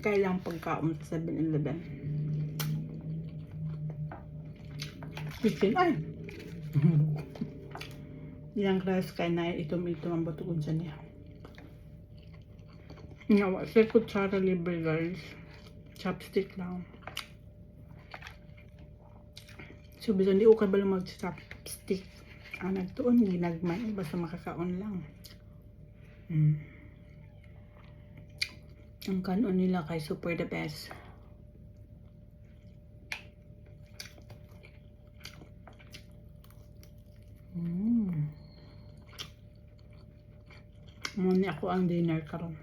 Kailang pagkaon sa 7-Eleven. Kitchen ay. Yang rice kay na itom-itom ang batugon sa niya. Nawa sa kutsara libre guys. Chopstick lang. So bisan di ukay bala mag-chopstick. Nagtuon ginagman basta makakaon lang. Ang kanon nila kay super the best. Muna ako ang dinner karon.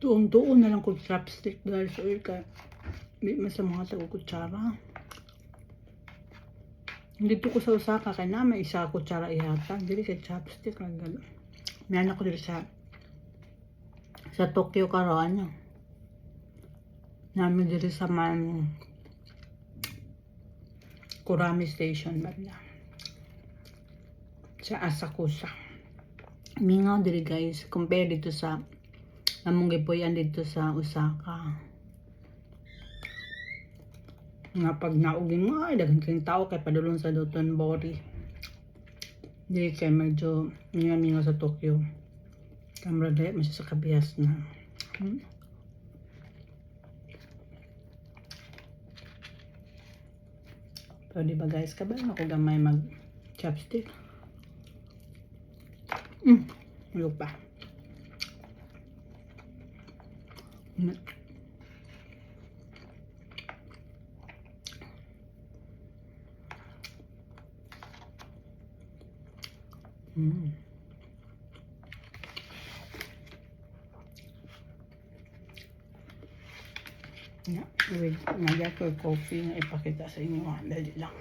Tuon-tuon na lang kung chopstick guys. Or ka, di masama sa kutsara. Dito ko sa Osaka kay na may isa kutsara ihata. Dili kay chopstick lang gano'n. May anak ko dito sa Tokyo karon. Namin dito sa Kurami Station banda. Sa Asakusa. Mingaw diri guys. Compare dito sa among gipuyan dito sa Osaka. Nga pag naugin mo, ay daghang kayong tao kay padulong sa Dotonbori. Di kay medyo minga-minga sa Tokyo. Kamera dahil masya sa kabihas na. Pero diba guys, kabalo ako gamay mag chopstick. Lupa. Wait, nagya ko yung coffee na ipakita sa inyo. Dali lang.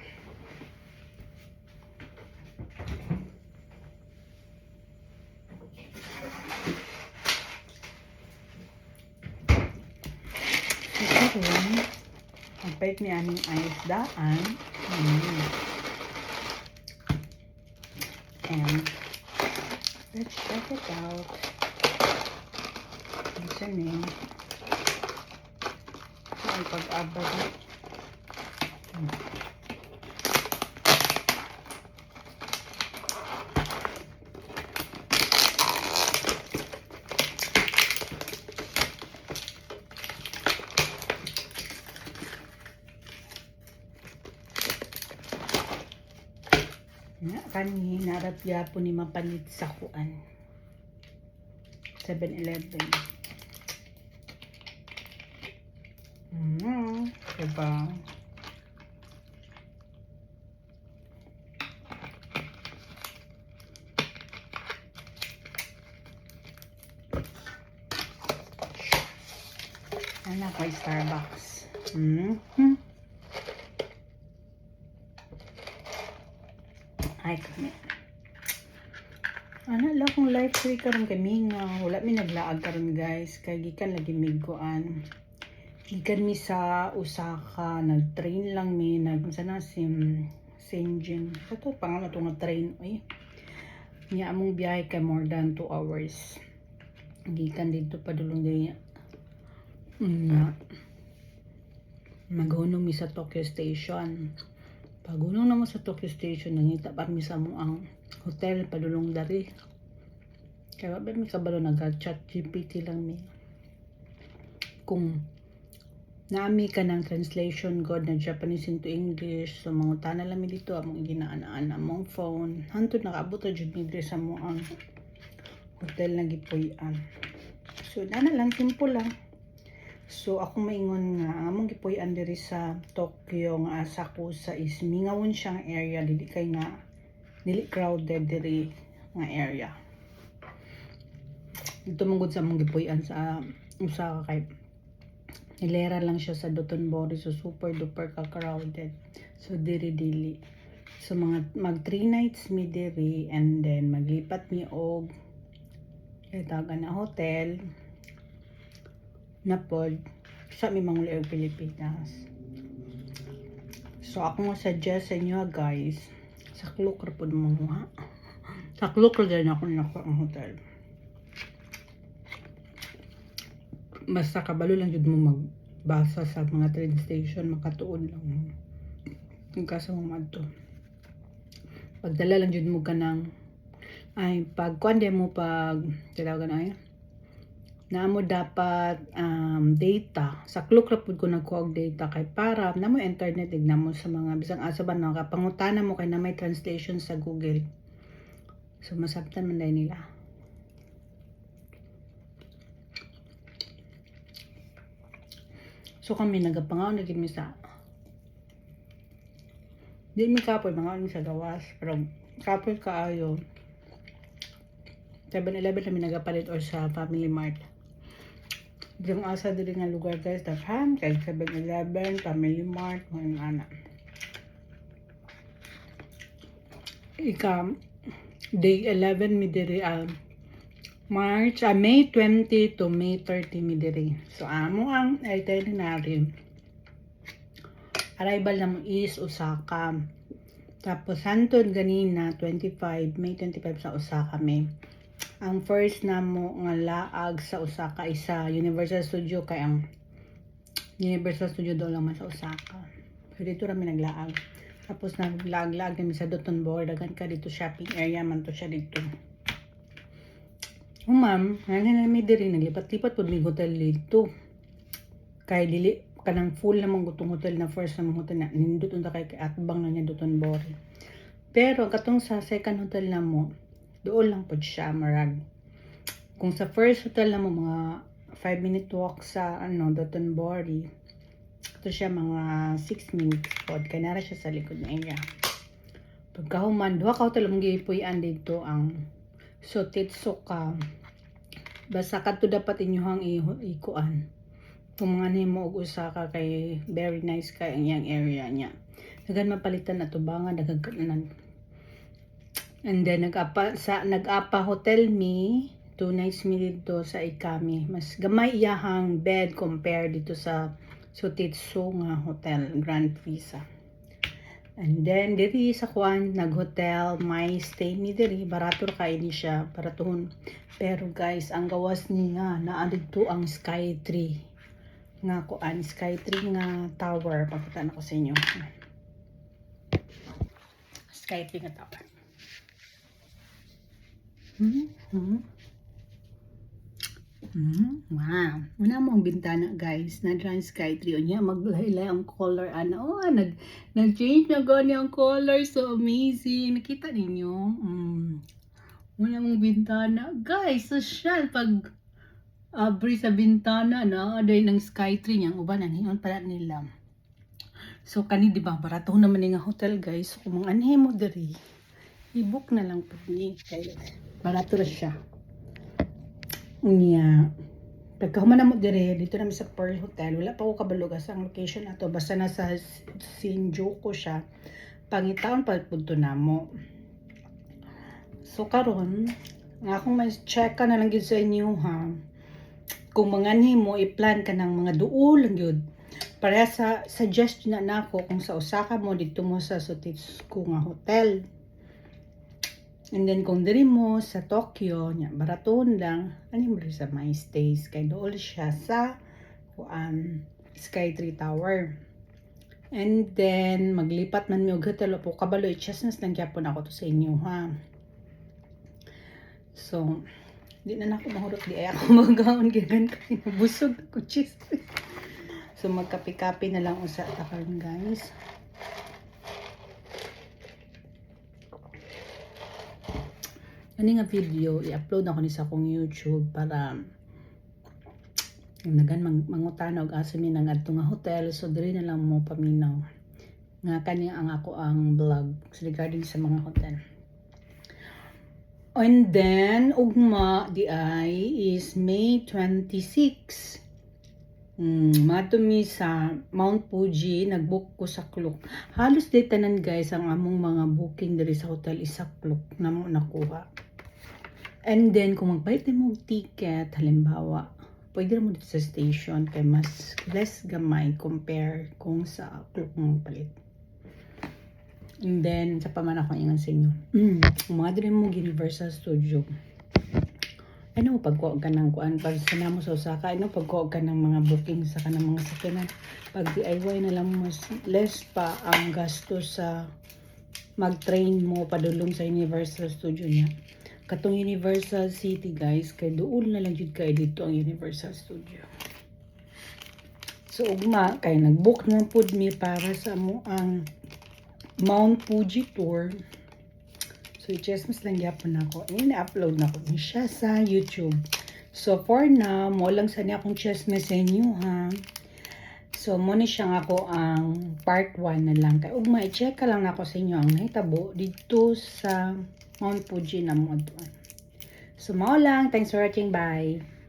Ang pait ni aming isdaan. And let's check it out. What's her name? Ay, pag-abad. Kani narapya po ni mapanit sa kuan 7-Eleven. Diba? Anak ko Starbucks. Ay, kami. Ana lang kung live free karon kami nga. Wala mi naglaag karon guys. Kay gikan lagi miguan. Gikan mi sa Osaka. Nag-train lang mi. Sana Shenzhen. Ito pangalan ito nga train. Ay. Nya among biyahe kay more than 2 hours. Gikan dito padulong gaya. Maghunong mi sa Tokyo Station. Pagulong naman sa Tokyo Station, nangita pa mi sa mo ang hotel padulong dari. Kaya ba mi kabalo nag-chat GPT lang mi. Kung nami ka ng translation god na Japanese into English, so mga tana lang mi dito among ginaan-aan among phone. Hantod nakaabot jud mi diri sa mo ang hotel na gipuy-an. So dana lang simple lang. So ako maingon nga among gipuy-an diri sa Tokyo nga Asakusa is mingawon siyang area dili kay nga dili crowded diri nga area. Dito mong sa among gipuy-an sa Osaka kay hilera lang siya sa Dotonbori, so super duper ka crowded. So dili. So mga mag 3 nights mi diri and then maglipat mi og itagan na hotel. na pod sa mi manguli og Pilipinas. So ako mo suggest sa inyo guys, sa klok ra pod mo ha. Sa klok ra din ako nako ang hotel. Basta kabalo lang jud mo magbasa sa mga train station, makatuon lang. Yung kaso mo madto. Pagdala lang jud mo kanang ay pag kuande mo pag tawag na ay namo dapat data sa klok ra pud ko nagkuha og data kay para namo internet tignan mo sa mga bisang asa ba nakapangutana mo kay na may translation sa Google, so masabtan man dai nila. So kami nagapangaon na gid sa di mi kapoy mga sa gawas pero kapoy kaayo 7-Eleven kami nagapalit or sa Family Mart. Yung asa diri nga lugar guys, daghan kay 7-Eleven, Family Mart, mga ana. Day 11 mi diri May 20 to May 30 mi diri. So amo ang itinerary. Arrival na mo is Osaka. Tapos hantod ganina May 25 sa Osaka mi. Ang first na mo nga laag sa Osaka isa Universal Studio kay ang Universal Studio daw lang man sa Osaka. So dito rami naglaag. Tapos naglaag-laag kami sa Dotonbori, dagan ka dito shopping area man to siya dito. Ma'am, ngayon na mi diri naglipat-lipat pud mi hotel dito. Kay dili kanang full namang gutong hotel na first na hotel na nindot unta kay atbang na niya Dotonbori. Pero katong sa second hotel na mo doon lang po siya marag. Kung sa first hotel na mo mga 5-minute walk sa Dotonbori, ito siya mga 6 minutes pod. Kaya nara siya sa likod na area. Pagkahuman, duha ka hotel mong gipuyan dito ang Sotetsuka. Basta kadto dapat inyuhang ikuan. Kung mga nimo og Osaka kay very nice kay ang yang area niya. Dagan mapalitan na tubangan daghan. And then nag-apa hotel mi 2 nights mi dito sa Ikami. Mas gamay iyahang bed compare dito sa Sotetsu nga hotel Grand Visa. And then diri sa kuan nag-hotel may stay mi diri barato ra kay ni siya baratuhon. Pero guys ang gawas niya naa dito ang Sky 3 nga kuan Sky 3 nga tower pakita na ko sa inyo. Sky 3 nga tower. Wow. Una mo ang bintana guys. Na-dry Sky 3. O niya, maglaylay ang color. Nag-change na gani ang color. So amazing. Nakita ninyo? Una mong bintana. Guys, social. Pag abri sa bintana na, aday ng Sky 3 niyang uban. Aniyon pala nila. So kani diba, barato naman nga hotel guys. So kung mga anhe mo diri, i-book na lang po ni. Barato na siya. Unya. Pagkahuman na mo dire, dito namin sa Pearl Hotel. Wala pa ko kabalugas ang location na to. Basta nasa Shinjuku siya. Pangitaon pagpunto na mo. So karon, nga akong may check ka na lang yun sa inyo ha. Kung mga mo, i-plan ka ng mga duol lang yun. Para sa suggestion na nako kung sa Osaka mo, dito mo sa Sotetsuku nga hotel. And then kung diri mo sa Tokyo, nya baraton lang, ani mo sa My Stays kay dool siya sa Sky 3 Tower. And then maglipat man mi og hotel po kabaloy chesnas lang gyapon ako to sa inyo ha. So di na nako mahurot di ay ako magaon gigan kay busog ko cheese. So magkape-kape na lang usa ta karon guys. Ani nga video, i-upload ako ni sa akong YouTube para nagan mangutana og asa mi nang adto nga hotel. So diri na lang mo paminaw nga kani ang ako ang vlog regarding sa mga hotel. And then ugma di ay is May 26. Mato mi sa Mount Fuji, nagbook ko sa Klook. Halos di tanan guys ang among mga booking diri sa hotel is sa Klook na mo nakuha. And then kung magbayad mo og ticket, halimbawa pwede mo dito sa station kay mas less gamay compare kung sa clock mo palit. And then, sa paman ako ingan sa inyo. Mga din mo Universal Studio. Ano mo pagkuha ka ng kuan pag sana mo sa Osaka, ano pagkuha ka ng mga booking sa kanang mga sakyanan. Pag DIY na lang mas less pa ang gasto sa mag-train mo padulong sa Universal Studio niya. Katong Universal City guys, kay duol na lang jud kay dito ang Universal Studio. So ugma kay nag-book na pud mi para sa mo ang Mount Fuji tour. So, i-chessmas lang yapon ako. I-upload na ko siya sa YouTube. So, for now, mo lang sa niya akong chessmas sa inyo, ha? So, mo ni siya nga ako ang part 1 na lang. Kaya, ugma, i-check ka lang na ako sa inyo ang nahitabo dito sa Mount Fuji na mo. So, mo lang. Thanks for watching. Bye!